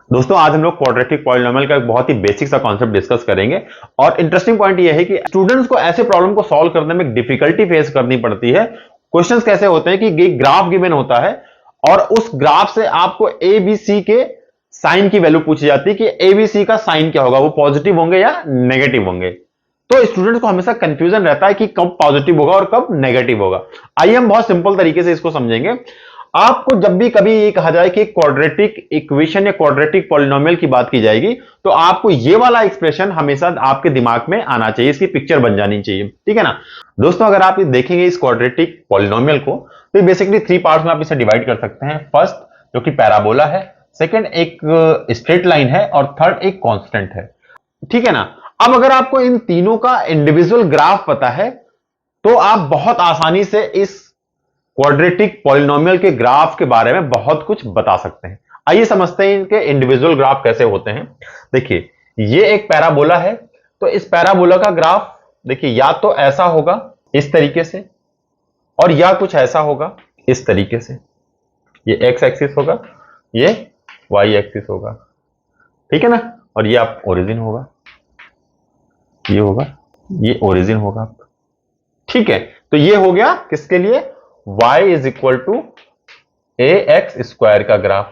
दोस्तों आज हम लोग क्वाड्रेटिक पॉलिनोमियल का एक बहुत ही बेसिक सा कॉन्सेप्ट डिस्कस करेंगे और इंटरेस्टिंग पॉइंट यह है कि स्टूडेंट्स को ऐसे प्रॉब्लम को सॉल्व करने में डिफिकल्टी फेस करनी पड़ती है। क्वेश्चंस कैसे होते हैं कि ग्राफ गिवन होता है और उस ग्राफ से आपको एबीसी के साइन की वैल्यू पूछी जाती है कि एबीसी का साइन क्या होगा, वो पॉजिटिव होंगे या नेगेटिव होंगे। तो स्टूडेंट को हमेशा कंफ्यूजन रहता है कि कब पॉजिटिव होगा और कब नेगेटिव होगा। आइए हम बहुत सिंपल तरीके से इसको समझेंगे। आपको जब भी कभी ये कहा जाए कि क्वाड्रेटिक इक्वेशन या क्वाड्रेटिक पॉलिनोमियल की बात की जाएगी तो आपको ये वाला एक्सप्रेशन हमेशा आपके दिमाग में आना चाहिए, इसकी पिक्चर बन जानी चाहिए, ठीक है ना। दोस्तों अगर आप देखेंगे इस क्वाड्रेटिक पॉलिनोमियल को तो बेसिकली थ्री पार्ट्स में आप इसे डिवाइड कर सकते हैं। फर्स्ट जो कि पैराबोला है, सेकंड एक स्ट्रेट लाइन है और थर्ड एक कांस्टेंट है, ठीक है ना। अब अगर आपको इन तीनों का इंडिविजुअल ग्राफ पता है तो आप बहुत आसानी से इस क्वाड्रेटिक पॉलिनोमियल के ग्राफ के बारे में बहुत कुछ बता सकते हैं। आइए समझते हैं इनके इंडिविजुअल ग्राफ कैसे होते हैं। देखिए ये एक पैराबोला है, तो इस पैराबोला का ग्राफ देखिए या तो ऐसा होगा इस तरीके से और या कुछ ऐसा होगा इस तरीके से। ये एक्स एक्सिस होगा, ये वाई एक्सिस होगा, ठीक है ना। और ये आप ओरिजिन होगा, ये होगा, ये ओरिजिन होगा, ठीक है। तो ये हो गया किसके लिए, y is equal to a x square का ग्राफ,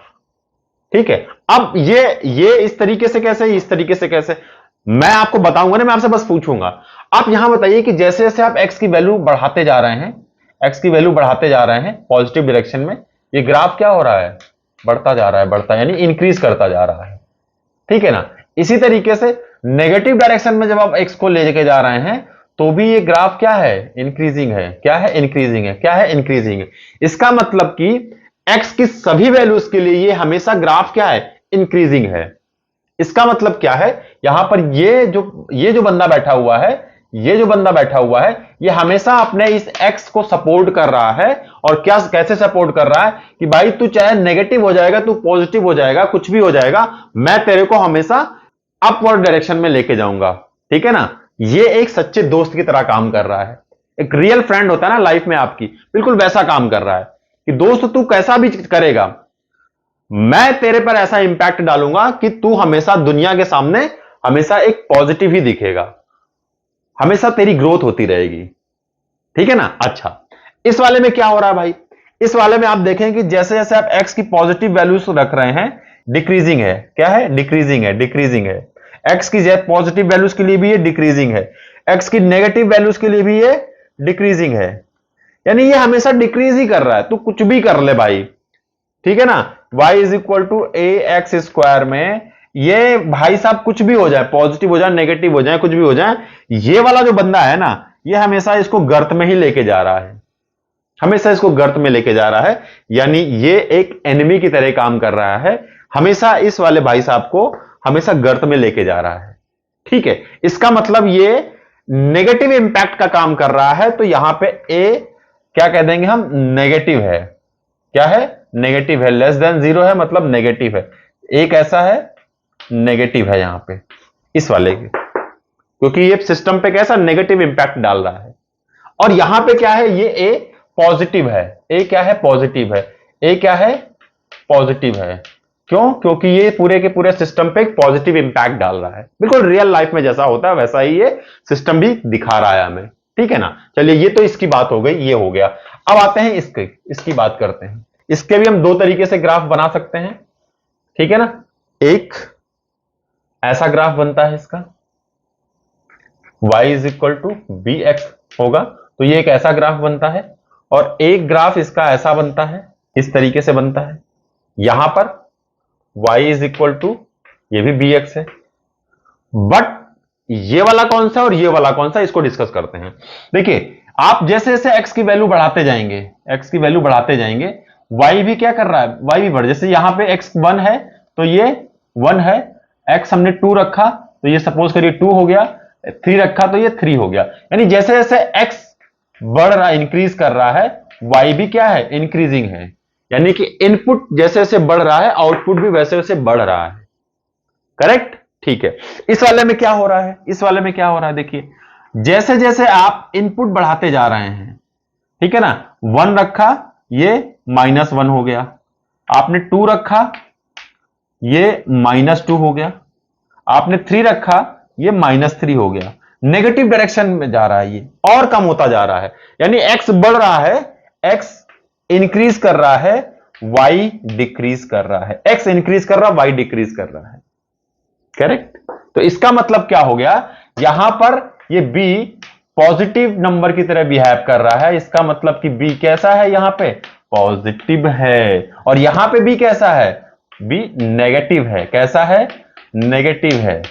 ठीक है। अब ये इस तरीके से कैसे, इस तरीके से कैसे, मैं आपको बताऊंगा ना, मैं आपसे बस पूछूंगा। आप यहां बताइए कि जैसे जैसे आप x की वैल्यू बढ़ाते जा रहे हैं, x की वैल्यू बढ़ाते जा रहे हैं पॉजिटिव डायरेक्शन में, ये ग्राफ क्या हो रहा है, बढ़ता जा रहा है, बढ़ता यानी इंक्रीज करता जा रहा है, ठीक है ना। इसी तरीके से नेगेटिव डायरेक्शन में जब आप x को लेके जा रहे हैं तो भी ये ग्राफ क्या है, इंक्रीजिंग है। क्या है, इंक्रीजिंग है। क्या है, इंक्रीजिंग है। इसका मतलब कि x की सभी वैल्यूज के लिए ये हमेशा ग्राफ क्या है, इंक्रीजिंग है। इसका मतलब क्या है, यहां पर ये जो बंदा बैठा हुआ है, ये जो बंदा बैठा हुआ है, ये हमेशा अपने इस x को सपोर्ट कर रहा है। और क्या, कैसे सपोर्ट कर रहा है कि भाई तू चाहे नेगेटिव हो जाएगा, तू पॉजिटिव हो जाएगा, कुछ भी हो जाएगा, मैं तेरे को हमेशा अपवर्ड डायरेक्शन में लेके जाऊंगा, ठीक है ना। ये एक सच्चे दोस्त की तरह काम कर रहा है। एक रियल फ्रेंड होता है ना लाइफ में आपकी, बिल्कुल वैसा काम कर रहा है कि दोस्त तू कैसा भी करेगा, मैं तेरे पर ऐसा इंपैक्ट डालूंगा कि तू हमेशा दुनिया के सामने हमेशा एक पॉजिटिव ही दिखेगा, हमेशा तेरी ग्रोथ होती रहेगी, ठीक है ना। अच्छा इस वाले में क्या हो रहा है भाई, इस वाले में आप देखें कि जैसे जैसे आप x की पॉजिटिव वैल्यूज रख रहे हैं, डिक्रीजिंग है। क्या है, डिक्रीजिंग है, डिक्रीजिंग है। x की पॉजिटिव वैल्यूज के लिए भी ये डिक्रीजिंग है, x की नेगेटिव वैल्यूज के लिए भी ये डिक्रीजिंग है, यानी ये हमेशा डिक्रीज ही कर रहा है। तू कुछ भी कर ले भाई, ठीक है ना। y is equal to a x square में ये भाई साहब कुछ भी हो जाए, पॉजिटिव हो जाए, नेगेटिव हो जाए, कुछ भी हो जाए, ये वाला जो बंदा है ना, ये हमेशा इसको गर्त में ही लेके जा रहा है, हमेशा इसको गर्त में लेके जा रहा है। यानी ये एक एनिमी की तरह काम कर रहा है, हमेशा इस वाले भाई साहब को हमेशा गर्त में लेके जा रहा है, ठीक है। इसका मतलब ये नेगेटिव इंपैक्ट का काम कर रहा है। तो यहां पे ए क्या कह देंगे हम, नेगेटिव है। क्या है, नेगेटिव है, लेस देन जीरो है मतलब नेगेटिव है। एक ऐसा है, नेगेटिव है यहां पे इस वाले के, क्योंकि ये सिस्टम पे कैसा नेगेटिव इंपैक्ट डाल रहा है। और यहां पे क्या है, ये ए पॉजिटिव है, ए क्या है, पॉजिटिव है, ए क्या है, पॉजिटिव है। क्यों, क्योंकि ये पूरे के पूरे सिस्टम पे एक पॉजिटिव इंपैक्ट डाल रहा है, बिल्कुल रियल लाइफ में जैसा होता है वैसा ही ये सिस्टम भी दिखा रहा है हमें, ठीक है ना। चलिए ये तो इसकी बात हो गई, ये हो गया। अब आते हैं इसकी बात करते हैं। इसके भी हम दो तरीके से ग्राफ बना सकते हैं, ठीक है ना। एक ऐसा ग्राफ बनता है इसका, y is equal to b x होगा, तो ये एक ऐसा ग्राफ बनता है। और एक ग्राफ इसका ऐसा बनता है, इस तरीके से बनता है। यहां पर y इज इक्वल टू, ये भी बी एक्स है। बट ये वाला कौन सा और ये वाला कौन सा, इसको डिस्कस करते हैं। देखिए आप जैसे जैसे x की वैल्यू बढ़ाते जाएंगे, x की वैल्यू बढ़ाते जाएंगे, y भी क्या कर रहा है, y भी बढ़, जैसे यहां पे x 1 है तो ये 1 है, x हमने 2 रखा तो ये सपोज करिए 2 हो गया, 3 रखा तो ये 3 हो गया। यानी जैसे जैसे x बढ़ रहा है, इंक्रीज कर रहा है, y भी क्या है, इंक्रीजिंग है। यानी कि इनपुट जैसे जैसे बढ़ रहा है, आउटपुट भी वैसे वैसे बढ़ रहा है, करेक्ट, ठीक है। इस वाले में क्या हो रहा है, इस वाले में क्या हो रहा है, देखिए जैसे जैसे आप इनपुट बढ़ाते जा रहे हैं, ठीक है ना, 1 रखा ये -1 हो गया, आपने 2 रखा ये -2 हो गया, आपने 3 रखा, ये -3 हो गया। नेगेटिव डायरेक्शन में जा रहा है, ये और कम होता जा रहा है, यानी x बढ़ रहा है, x इंक्रीज कर रहा है, y डिक्रीज कर रहा है। x इंक्रीज कर रहा है, y डिक्रीज कर रहा है। करेक्ट? तो इसका मतलब क्या हो गया, यहां पर ये b पॉजिटिव नंबर की तरह बिहेव कर रहा है, इसका मतलब कि b कैसा है, यहां पे पॉजिटिव है, और यहां पे b कैसा है, b नेगेटिव है। कैसा है, नेगेटिव है।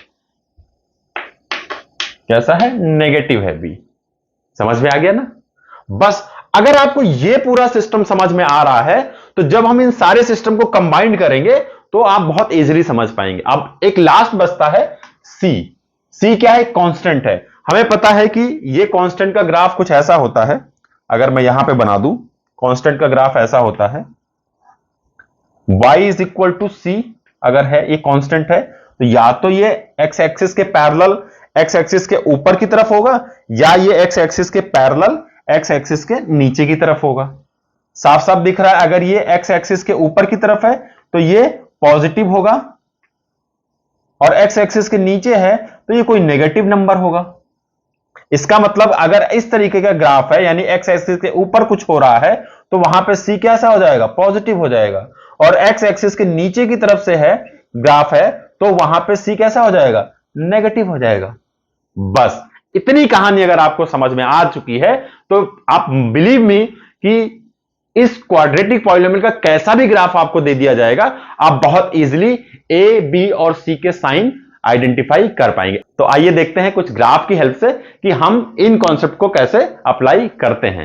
कैसा है, नेगेटिव है b। समझ में आ गया ना? बस अगर आपको यह पूरा सिस्टम समझ में आ रहा है, तो जब हम इन सारे सिस्टम को कंबाइन करेंगे तो आप बहुत इजीली समझ पाएंगे। अब एक लास्ट बचता है c। c क्या है, कांस्टेंट है। हमें पता है कि यह कांस्टेंट का ग्राफ कुछ ऐसा होता है, अगर मैं यहां पे बना दूं, कांस्टेंट का ग्राफ ऐसा होता है, y is equal to c। अगर है, ये कांस्टेंट है, तो या तो ये x एक्सिस के पैरेलल x एक्सिस के ऊपर की तरफ होगा, या ये x एक्सिस के पैरेलल x एक्सिस के नीचे की तरफ होगा। साफ साफ दिख रहा है, अगर ये x एक्सिस के ऊपर की तरफ है तो ये पॉजिटिव होगा, और x एक्सिस के नीचे है तो ये कोई नेगेटिव नंबर होगा। इसका मतलब अगर इस तरीके का ग्राफ है, यानी x एक्सिस के ऊपर कुछ हो रहा है, तो वहां पे c कैसा हो जाएगा, पॉजिटिव हो जाएगा, और x एक्सिस के नीचे की तरफ से है ग्राफ है, तो वहां पे c कैसा हो जाएगा, नेगेटिव हो जाएगा। बस इतनी कहानी अगर आपको समझ में आ चुकी है, तो आप बिलीव मी कि इस क्वाड्रेटिक पॉलिनोमियल का कैसा भी ग्राफ आपको दे दिया जाएगा, आप बहुत इजीली ए, बी और सी के साइन आइडेंटिफाई कर पाएंगे। तो आइए देखते हैं कुछ ग्राफ की हेल्प से कि हम इन कॉन्सेप्ट को कैसे अप्लाई करते हैं।